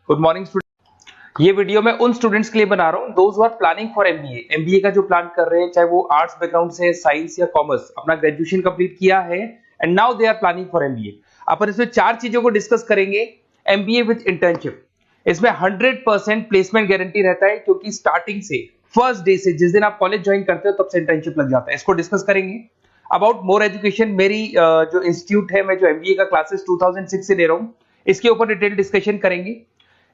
Good morning student. ये video मैं उन स्टूडेंट्स के लिए बना रहा हूँ those who are planning for MBA. MBA का जो प्लान कर रहे हैं, चाहे वो आर्ट्स बैकग्राउंड से, साइंस या कॉमर्स, अपना ग्रेजुएशन कंप्लीट किया है and now they are planning for MBA. अपन इसमें चार चीजों को डिस्कस करेंगे। एमबीए विद इंटर्नशिप, इसमें 100% प्लेसमेंट गारंटी रहता है, क्योंकि स्टार्टिंग से फर्स्ट डे से जिस दिन आप कॉलेज ज्वाइन करते हो तब से इंटर्नशिप लग जाता है। इसको डिस्कस करेंगे। अबाउट मोर एजुकेशन, मेरी जो इंस्टीट्यूट है, मैं जो एमबीए का क्लासेस 2006 से ले रहा हूँ, इसके ऊपर डिटेल डिस्कशन करेंगे।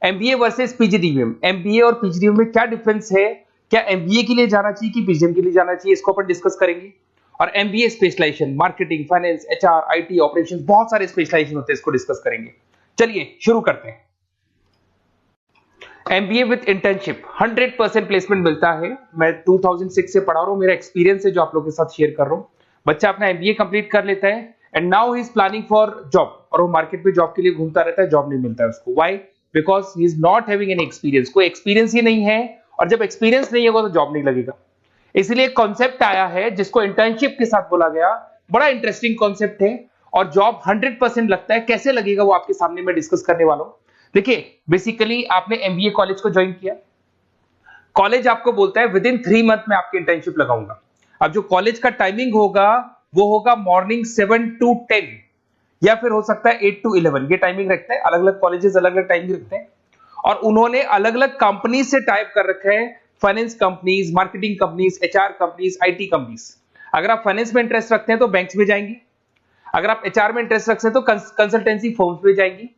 एमबीए वर्सेस पीजीडीएम, एमबीए और पीजीडीएम में क्या डिफरेंस है, क्या एमबीए के लिए जाना चाहिए कि पीजीडीएम के लिए जाना चाहिए, इसको अपन डिस्कस करेंगे। और MBA specialization, marketing, finance, HR, IT, operations, बहुत सारे स्पेशलाइजेशन होते हैं, इसको डिस्कस करेंगे। चलिए शुरू करते हैं। एमबीए विद इंटर्नशिप 100% प्लेसमेंट मिलता है। मैं 2006 से पढ़ा रहा हूँ, मेरा एक्सपीरियंस है जो आप लोगों के साथ शेयर कर रहा हूँ। बच्चा अपना एमबीए कंप्लीट कर लेता है and now he is planning for job, और वो मार्केट में जॉब के लिए घूमता रहता है, जॉब नहीं मिलता है उसको। Why? Because he is not having any experience. कोई एक्सपीरियंस ही नहीं है, और जब एक्सपीरियंस नहीं होगा तो जॉब नहीं लगेगा। इसलिए कॉन्सेप्ट आया है जिसको इंटर्नशिप के साथ बोला गया। बड़ा इंटरेस्टिंग कॉन्सेप्ट है, और जॉब 100% लगता है। कैसे लगेगा वो आपके सामने मैं डिस्कस करने वाला हूं। देखिए, बेसिकली आपने एमबीए कॉलेज को ज्वाइन किया, कॉलेज आपको बोलता है विद इन 3 मंथ में आपकी इंटर्नशिप लगाऊंगा। अब जो कॉलेज का टाइमिंग होगा वो होगा मॉर्निंग 7 to 10, या फिर हो सकता है 8 to 11। ये टाइमिंग रखते हैं, अलग अलग कॉलेजेस अलग अलग टाइमिंग रखते हैं। और उन्होंने अलग अलग कंपनी से टाइप कर रखा है, finance companies, marketing companies, HR companies, IT companies. अगर आप फाइनेंस में इंटरेस्ट रखते हैं तो बैंक्स में जाएंगे, अगर आप एचआर में इंटरेस्ट रखते हैं तो कंसल्टेंसी फर्म्स में जाएंगी।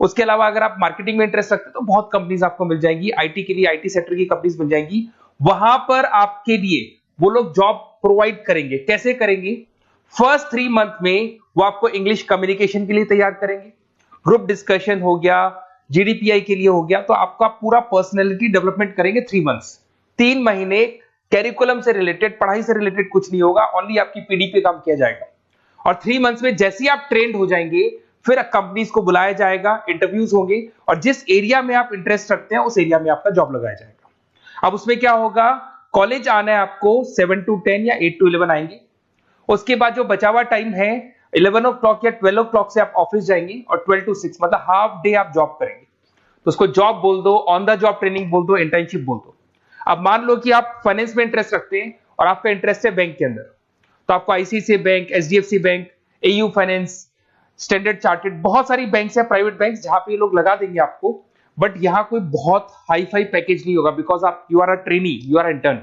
उसके अलावा अगर आप मार्केटिंग में इंटरेस्ट रखते हैं तो बहुत कंपनीज आपको मिल जाएंगी, आईटी के लिए आईटी सेक्टर की कंपनीज मिल जाएंगी। वहां पर आपके लिए वो लोग जॉब प्रोवाइड करेंगे। कैसे करेंगे? फर्स्ट 3 मंथ में वो आपको इंग्लिश कम्युनिकेशन के लिए तैयार करेंगे, ग्रुप डिस्कशन हो गया, जीडीपीआई के लिए हो गया, तो आपका पूरा पर्सनैलिटी डेवलपमेंट करेंगे 3 मंथ्स। 3 महीने कैरिकुलम से रिलेटेड, पढ़ाई से रिलेटेड कुछ नहीं होगा, ओनली आपकी पीडी पे काम किया जाएगा। और 3 मंथ्स में जैसे ही आप ट्रेंड हो जाएंगे, फिर कंपनीज को बुलाया जाएगा, इंटरव्यूज होंगे, और जिस एरिया में आप इंटरेस्ट रखते हैं उस एरिया में आपका जॉब लगाया जाएगा। अब उसमें क्या होगा, कॉलेज आना है आपको 7 to 10 या 8 to 11 आएंगे। उसके बाद जो बचा हुआ टाइम है 11 o'clock या 12 o'clock से आप ऑफिस जाएंगे, और 12 to 6 मतलब हाफ डे आप जॉब करेंगे। तो उसको जॉब बोल दो, ऑन द जॉब ट्रेनिंग बोल दो, इंटर्नशिप बोल दो। अब मान लो कि आप फाइनेंस में इंटरेस्ट रखते हैं और आपका इंटरेस्ट है बैंक के अंदर, तो आपको ICICI bank, HDFC bank, AU finance, standard chartered, बहुत सारी बैंक्स है, प्राइवेट बैंक्स, जहां पे ये लोग लगा देंगे आपको। बट यहां कोई बहुत हाई फाई पैकेज नहीं होगा, बिकॉज आप you are a trainee, you are intern.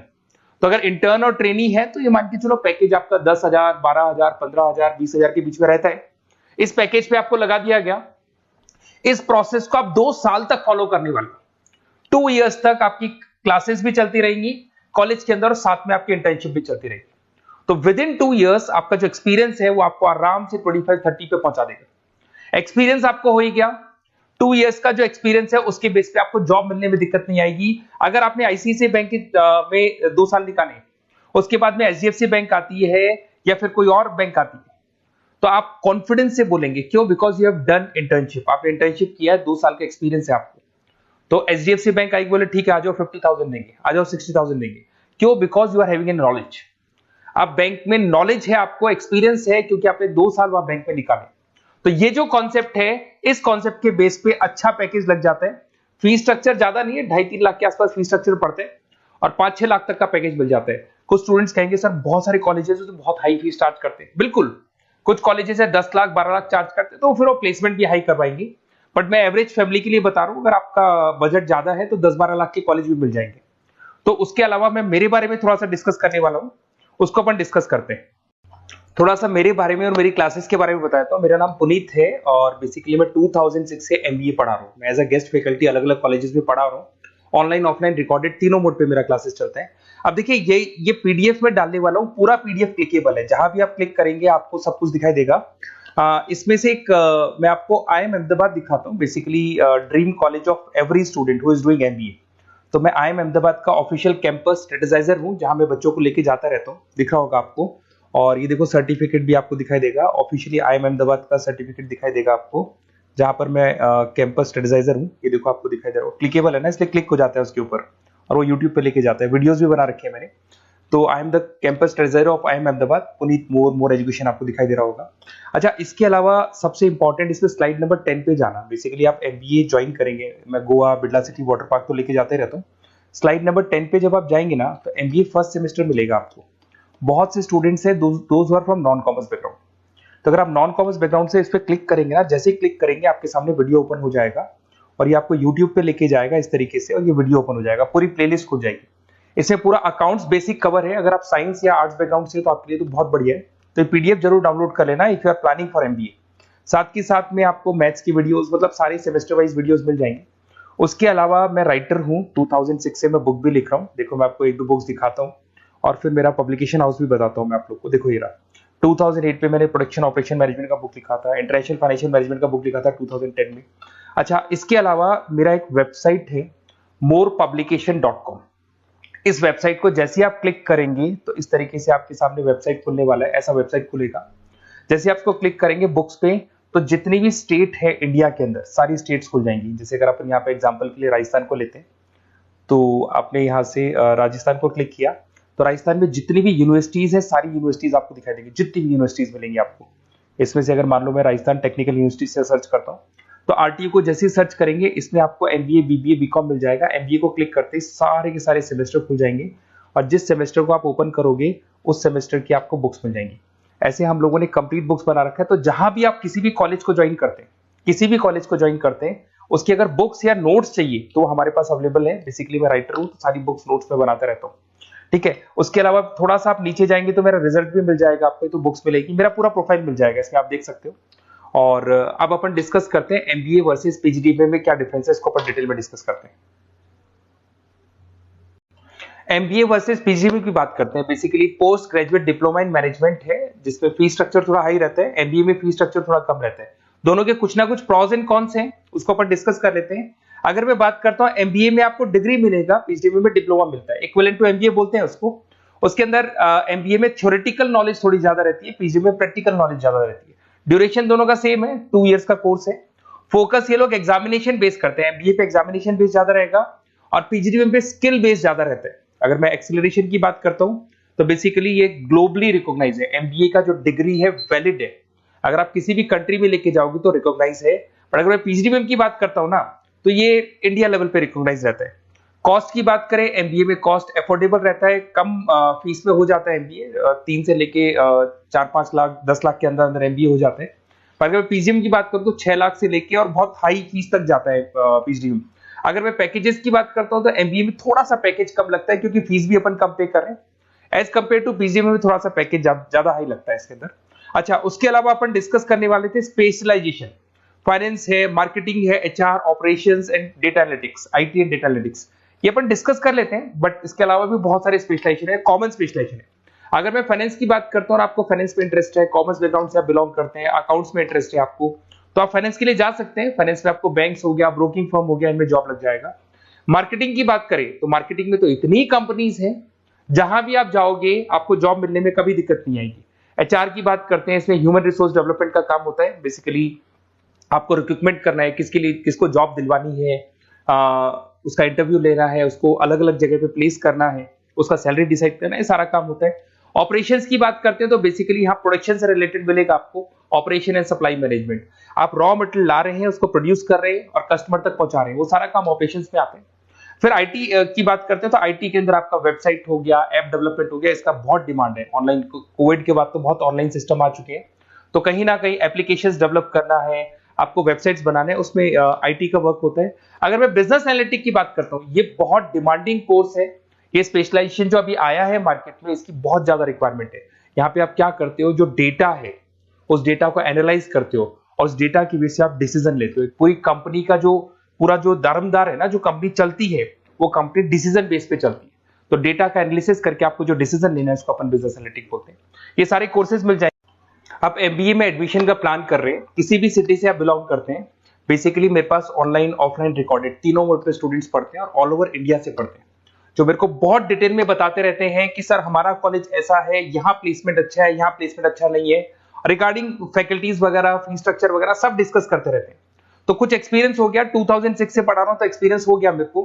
तो अगर इंटर्न और ट्रेनी है तो ये मान के चलो पैकेज आपका 10,000, 12,000, 15,000, 20,000 के बीच में रहता है। इस पैकेज पे आपको लगा दिया गया। इस प्रोसेस को आप 2 साल तक फॉलो करने वाले। 2 इयर्स तक आपकी क्लासेस भी चलती रहेंगी कॉलेज के अंदर, और साथ में आपकी इंटर्नशिप भी चलती रहेगी। तो विद इन 2 इयर्स आपका जो एक्सपीरियंस है वो आपको आराम से 25-30 पे पहुंचा देगा। एक्सपीरियंस आपको हो ही गया। 2 इयर्स का जो एक्सपीरियंस है उसके बेस पे आपको जॉब मिलने में दिक्कत नहीं आएगी। अगर आपने आईसीआईसीआई बैंक में 2 साल निकाले, उसके बाद में एचडीएफसी बैंक आती है या फिर कोई और बैंक आती है, तो आप कॉन्फिडेंस से बोलेंगे। क्यों? Because you have done internship, आपने इंटर्नशिप किया है, 2 साल का एक्सपीरियंस है आपको। तो एचडीएफसी बैंक आएगी, बोले ठीक है आ जाओ 50,000 देंगे, आ जाओ 60,000 देंगे। क्यों? Because you are having an knowledge. आप बैंक में नॉलेज है, आपको एक्सपीरियंस है, क्योंकि आपने 2 साल वहां बैंक में निकाले। तो ये जो कॉन्सेप्ट है, इस कॉन्सेप्ट के बेस पे अच्छा पैकेज लग जाता है। फीस स्ट्रक्चर ज्यादा नहीं है, 2.5-3 लाख के आसपास फीस स्ट्रक्चर पड़ते हैं, और 5-6 लाख तक का पैकेज मिल जाता है। कुछ स्टूडेंट्स कहेंगे सर बहुत सारे कॉलेजेस तो बहुत हाई फीस चार्ज करते हैं। बिल्कुल, कुछ कॉलेजेस है 10 लाख 12 लाख चार्ज करते हैं, तो फिर वो प्लेसमेंट भी हाई करवाएंगे। बट मैं एवरेज फैमिली के लिए बता रहा हूं, अगर आपका बजट ज्यादा है तो 10-12 लाख के कॉलेज भी मिल जाएंगे। तो उसके अलावा मैं मेरे बारे में थोड़ा सा डिस्कस करने वाला हूं, उसको अपन डिस्कस करते हैं। थोड़ा सा मेरे बारे में और मेरी क्लासेस के बारे में बताता हूं। मेरा नाम पुनीत है, और बेसिकली मैं 2006 से एमबीए पढ़ा रहा हूं। मैं एज अ गेस्ट फैकल्टी अलग अलग कॉलेजेस में पढ़ा रहा हूं। ऑनलाइन, ऑफलाइन, रिकॉर्डेड, तीनों मोड पे मेरा क्लासेस चलता है। अब देखिए, ये पीडीएफ में डालने वाला हूं, पूरा पीडीएफ क्लिकेबल है। जहां भी आप क्लिक करेंगे आपको सब कुछ दिखाई देगा। इसमें से एक मैं आपको आईएम अहमदाबाद दिखाता हूं, basically dream college of every student who is doing MBA. तो मैं आईएम अहमदाबाद का ऑफिशियल कैंपस स्ट्रेटेजाइजर हूं, जहां मैं बच्चों को लेके जाता रहता हूं। दिख रहा होगा आपको। और ये देखो सर्टिफिकेट भी आपको दिखाई देगा, ऑफिशियली आईएम अहमदाबाद का सर्टिफिकेट दिखाई देगा आपको, जहां पर मैं कैंपस स्ट्रेटेजाइजर हूं। ये देखो आपको दिखाई दे रहा है, क्लिकेबल है ना, इसलिए क्लिक हो जाता है उसके ऊपर, और वो यूट्यूब पे लेके जाता है। वीडियोस भी बना रखे हैं मैंने। तो I am the campus treasurer of IIM Ahmedabad, Puneet more education आपको दिखाई दे रहा होगा। अच्छा, इसके अलावा सबसे इंपॉर्टेंट इसमें स्लाइड नंबर 10 पे जाना। बेसिकली आप MBA ज्वाइन करेंगे, मैं Goa, Birla city, water park तो लेके जाते रहता हूँ। स्लाइड नंबर 10 पे जब आप जाएंगे ना, तो MBA फर्स्ट सेमेस्टर मिलेगा आपको। बहुत से स्टूडेंट्स हैं those are from non commerce background. तो अगर आप नॉन कॉमर्स बैकग्राउंड से इस पर क्लिक करेंगे ना, जैसे ही क्लिक करेंगे आपके सामने वीडियो ओपन हो जाएगा और ये आपको यूट्यूब पे लेके जाएगा इस तरीके से, और ये वीडियो ओपन हो जाएगा, पूरी प्लेलिस्ट खुल जाएगी। इसमें पूरा अकाउंट्स बेसिक कवर है। अगर आप साइंस या आर्ट्स बैकग्राउंड से, तो आपके लिए तो बहुत बढ़िया है। तो PDF जरूर डाउनलोड कर लेना if you are planning for MBA। साथ के साथ में आपको मैथ्स की वीडियोस, मतलब सारे सेमेस्टर वाइज वीडियोस मिल जाएंगे। उसके अलावा मैं राइटर हूँ, 2006 से मैं बुक भी लिख रहा हूँ। देखो मैं आपको 1-2 बुक्स दिखाता हूँ और फिर मेरा पब्लिकेशन हाउस भी बताता हूँ मैं आप लोग को। देखो ये रहा, 2008 पे मैंने प्रोडक्शन ऑपरेशन मैनेजमेंट का बुक लिखा था, इंटरनेशनल फाइनेंशियल मैनेजमेंट का बुक लिखा था 2010 में। अच्छा, इसके अलावा मेरा एक वेबसाइट है morepublication.com। इस वेबसाइट को जैसे आप क्लिक करेंगे तो इस तरीके से आपके सामने वेबसाइट खुलने वाला है, ऐसा वेबसाइट खुलेगा। जैसे आप इसको क्लिक करेंगे बुक्स पे, तो जितनी भी स्टेट है इंडिया के अंदर, सारी स्टेट्स खुल जाएंगी। जैसे अगर अपन यहाँ पे एग्जांपल के लिए राजस्थान को लेते हैं, तो आपने यहाँ से राजस्थान को क्लिक किया, तो राजस्थान में जितनी भी यूनिवर्सिटीज है, सारी यूनिवर्सिटीज आपको दिखाई देंगी, जितनी भी यूनिवर्सिटीज मिलेंगी आपको। इसमें से अगर मान लो मैं राजस्थान टेक्निकल यूनिवर्सिटी से सर्च करता हूँ, तो RTU को जैसे ही सर्च करेंगे, इसमें आपको MBA, BBA, BCom मिल जाएगा। MBA को क्लिक करते ही सारे के सारे सेमेस्टर खुल जाएंगे, और जिस सेमेस्टर को आप ओपन करोगे उस सेमेस्टर की आपको बुक्स मिल जाएंगी। ऐसे हम लोगों ने कंप्लीट बुक्स बना रखा है। तो जहां भी आप किसी भी कॉलेज को ज्वाइन करते हैं, किसी भी कॉलेज को ज्वाइन करते हैं, उसकी अगर बुक्स या नोट्स चाहिए तो हमारे पास अवेलेबल है। बेसिकली मैं राइटर हूँ, तो सारी बुक्स नोट्स में बनाता रहता हूँ, ठीक है। उसके अलावा थोड़ा सा आप नीचे जाएंगे तो मेरा रिजल्ट भी मिल जाएगा आपको, तो बुक्स मिलेगी, मेरा पूरा प्रोफाइल मिल जाएगा, इसमें आप देख सकते हो। और अब अपन डिस्कस करते हैं MBA वर्सेस PGDBA में क्या डिफरेंस है, इसको अपन डिटेल में डिस्कस करते हैं। MBA वर्सेस PGDBA की बात करते हैं। Basically post graduate diploma in management है, जिसमें फी स्ट्रक्चर थोड़ा हाई रहता है। MBA में फी स्ट्रक्चर थोड़ा कम रहता है। दोनों के कुछ ना कुछ प्रॉस एंड कॉन्स हैं, उसको अपन डिस्कस कर लेते हैं। अगर मैं बात करता हूं, MBA में आपको डिग्री मिलेगा, PGDBA में डिप्लोमा मिलता है, इक्विवेलेंट टू MBA बोलते हैं उसको। उसके अंदर MBA में थ्योरेटिकल नॉलेज थोड़ी ज्यादा रहती है, PGDBA में प्रैक्टिकल नॉलेज ज्यादा रहती है। ड्यूरेशन दोनों का सेम है, 2 इयर्स का कोर्स है। फोकस ये लोग एग्जामिनेशन बेस करते हैं, MBA पे एग्जामिनेशन बेस ज्यादा रहेगा और PGDBA पे स्किल बेस ज्यादा रहता है। अगर मैं एक्सीलरेशन की बात करता हूं, तो बेसिकली ये ग्लोबली रिकॉग्नाइज है। MBA का जो डिग्री है वैलिड है, अगर आप किसी भी कंट्री में लेके जाओगे तो रिकॉग्नाइज है। पर अगर मैं PGDBA की बात करता हूं ना, तो ये इंडिया लेवल पे रिकॉग्नाइज रहता है। कॉस्ट की बात करें, MBA में कॉस्ट अफोर्डेबल रहता है, कम फीस में हो जाता है MBA। 3 से लेके 4-5 लाख 10 लाख के अंदर अंदर MBA हो जाते हैं। पर अगर PGDBA की बात करूं तो 6 लाख से लेके और बहुत हाई फीस तक जाता है PGDBA। अगर मैं पैकेजेस की बात करता हूं, तो MBA में थोड़ा सा पैकेज कम लगता है, क्योंकि फीस भी अपन कम पे कर रहे हैं। एज कंपेयर टू PGDBA में थोड़ा सा पैकेज ज्यादा हाई लगता है इसके अंदर। अच्छा, उसके अलावा अपन डिस्कस करने वाले थे स्पेशलाइजेशन। फाइनेंस है, मार्केटिंग है, HR, operations and data analytics, IT and data analytics, ये अपन डिस्कस कर लेते हैं। बट इसके अलावा भी बहुत सारे स्पेशलाइजेशन है, कॉमन स्पेशलाइजेशन है। अगर मैं फाइनेंस की बात करता हूं और आपको फाइनेंस में इंटरेस्ट है, कॉमर्स बैकग्राउंड से आप बिलोंग करते हैं, अकाउंट्स में इंटरेस्ट है आपको, तो आप फाइनेंस के लिए जा सकते हैं। फाइनेंस में आपको बैंक्स हो गया, ब्रोकिंग फर्म हो गया, इनमें जॉब लग जाएगा। मार्केटिंग की बात करें तो मार्केटिंग में तो इतनी कंपनीज हैं, जहां भी आप जाओगे आपको जॉब मिलने में कभी दिक्कत नहीं आएगी। HR की बात करते हैं, इसमें ह्यूमन रिसोर्स डेवलपमेंट का काम होता है। बेसिकली आपको रिक्रूटमेंट करना है, किसके लिए, किसको जॉब दिलवानी है, उसका इंटरव्यू लेना है, उसको अलग अलग जगह पे प्लेस करना है, उसका सैलरी डिसाइड करना है, सारा काम होता है। ऑपरेशंस की बात करते हैं तो बेसिकली यहाँ प्रोडक्शन से रिलेटेड मिलेगा आपको, ऑपरेशन एंड सप्लाई मैनेजमेंट। आप रॉ मटेरियल ला रहे हैं, उसको प्रोड्यूस कर रहे हैं और कस्टमर तक पहुंचा रहे हैं, वो सारा काम ऑपरेशंस में आते हैं। फिर IT की बात करते हैं तो IT के अंदर आपका वेबसाइट हो गया, ऐप डेवलपमेंट हो गया, इसका बहुत डिमांड है। ऑनलाइन कोविड के बाद तो बहुत ऑनलाइन सिस्टम आ चुके हैं, तो कहीं ना कहीं एप्लीकेशंस डेवलप करना है, आपको वेबसाइट्स बनाने, उसमें IT का वर्क होता है। अगर मैं बिजनेस एनालिटिक की बात करता हूँ, ये बहुत डिमांडिंग कोर्स है। ये स्पेशलाइजेशन जो अभी आया है मार्केट में, इसकी बहुत ज्यादा रिक्वायरमेंट है। यहाँ पे आप क्या करते हो, जो डेटा है उस डेटा को एनालाइज करते हो और उस डेटा की वजह से आप डिसीजन लेते हो। पूरी कंपनी का जो पूरा जो दारोमदार है ना, जो कंपनी चलती है, वो कंपनी डिसीजन बेस पे चलती है। तो डेटा का एनालिसिस करके आपको जो डिसीजन लेना है, उसको अपन बिजनेस एनालिटिक बोलते हैं। ये सारे कोर्सेज मिल जाएंगे। आप MBA में एडमिशन का प्लान कर रहे हैं, किसी भी सिटी से आप बिलोंग करते हैं, बेसिकली मेरे पास ऑनलाइन, ऑफलाइन, रिकॉर्डेड तीनों मोड पे स्टूडेंट्स पढ़ते हैं और ऑल ओवर इंडिया से पढ़ते हैं, जो मेरे को बहुत डिटेल में बताते रहते हैं कि सर हमारा कॉलेज ऐसा है, यहाँ प्लेसमेंट अच्छा है, यहाँ प्लेसमेंट अच्छा नहीं है, रिगार्डिंग फैकल्टीज वगैरह, फी स्ट्रक्चर वगैरह सब डिस्कस करते रहते हैं। तो कुछ एक्सपीरियंस हो गया, 2006 से पढ़ा रहा हूं तो एक्सपीरियंस हो गया मेरे को।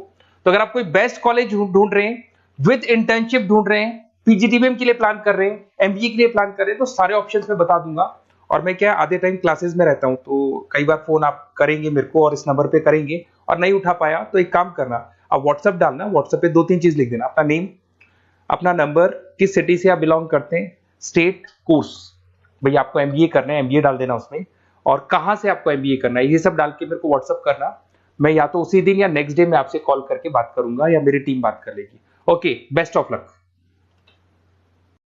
तो अगर आप कोई बेस्ट कॉलेज ढूंढ रहे हैं, विद इंटर्नशिप ढूंढ रहे हैं, पीजीटीबीएम के लिए प्लान कर रहे हैं, एमबीए के लिए प्लान कर रहे हैं, तो सारे ऑप्शंस मैं बता दूंगा। और मैं क्या आधे टाइम क्लासेस में रहता हूं, तो कई बार फोन आप करेंगे मेरे को और इस नंबर पे करेंगे और नहीं उठा पाया तो एक काम करना, आप व्हाट्सएप डालना, व्हाट्सएप पे 2-3 चीज लिख देना, अपना नेम, अपना नंबर, किस सिटी से आप बिलोंग करते हैं, स्टेट, कोर्स, भाई आपको एमबीए करना है एमबीए डाल देना उसमें, और कहां से आपको एमबीए करना है, ये सब डाल के मेरे को व्हाट्सएप करना। मैं या तो उसी दिन या नेक्स्ट डे में आपसे कॉल करके बात करूंगा या मेरी टीम बात कर लेगी। Okay, best of luck.